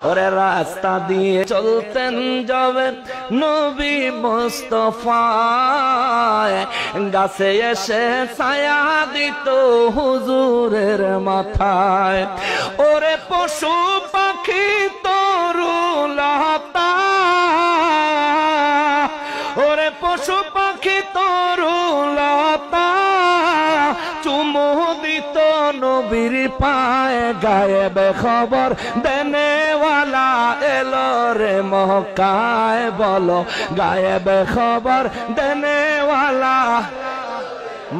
ওরে রাস্তা দিয়ে চলতেন যাবে নবী মুস্তাফা, গাছে এসে ছায়া দিত হুজুরের মাথায়। ওরে পশু পাখি তরুলতা, ওরে পশু পাখি তরুলতা চুমু দিত নবীর পায়ে। গায়েব খবর দেনেওয়ালা এলো রে মক্কায়, বলো গায়েব খবর দেনেওয়ালা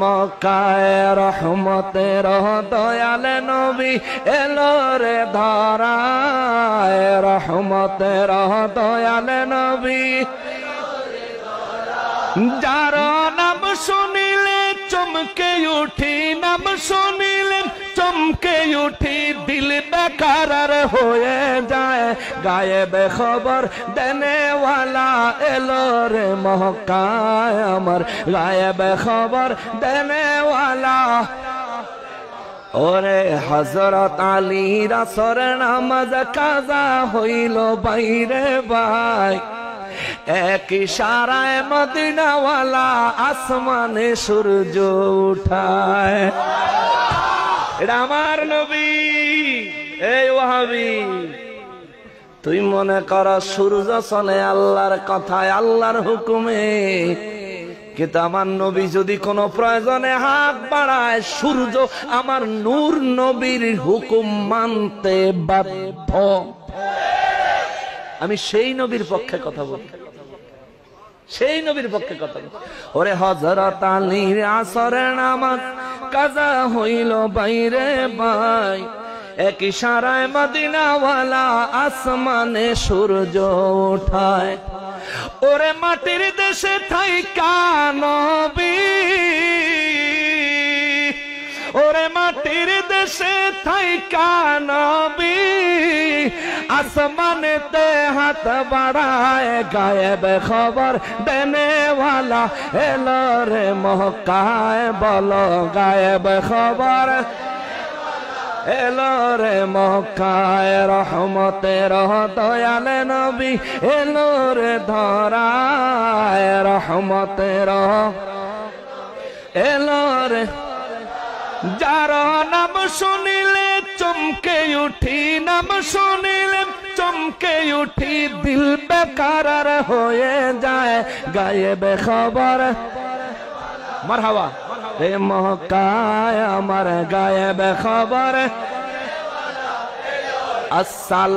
মক্কায়। রহমতের দয়াল নবী এলো রে ধরায়, রহমতের দয়াল নবী। যার নাম শুনিলে চমকে উঠি, নাম শুনিলে চমকে উঠি, দিল বেকারার হয়ে যায়। গায়েব খবর দেনেওয়ালা এলো রে মক্কায় আমার, গায়েব খবর দেনেওয়ালা। ওরে হযরত আলীর আসর নামাজ কাজা হইল বাইরে ভাই, এক ইশারায় মদিনাওয়ালা আসমানে সূর্য উঠায়। এটা আমার নবী। এই ওয়াহাবি, তুই মনে কর সূর্য চলে আল্লাহর কথায়, আল্লাহর হুকুমে, কিন্তু আমার নবী যদি কোনো প্রয়োজনে হাত বাড়ায়, সূর্য আমার নূর নবীর হুকুম মানতে বাধ্য। আমি সেই নবীর পক্ষে কথা বলি, সেই নবীর পক্ষে কথা বলি। ওরে হযরত আলীর আসরের নামাজ কাজা হইল বাইরে ভাই, এক ইশারায় মদিনাওয়ালা আসমানে সূর্য উঠায়। ওরে মাটির দেশে থাইকা নবী, ওরে মাটির দেশে থাইকা নবী আসমানেতে হাত বাড়ায়। গায়েব খবর দেনেওয়ালা এলো রে মক্কায়, বলো গায়েব খবর এলো রে মক্কায়। রহমতের দয়াল নবী এলো রে ধরায়, রহমতের এলো রে। যার নাম শুনিলে চমকে উঠি, নাম শুনিলে চমকে উঠি, দিল বেকারার হয়ে যায়। গায়েব খবর মারহাবা রে মক্কায় আমার, গায়েব খবর। আসসালাম।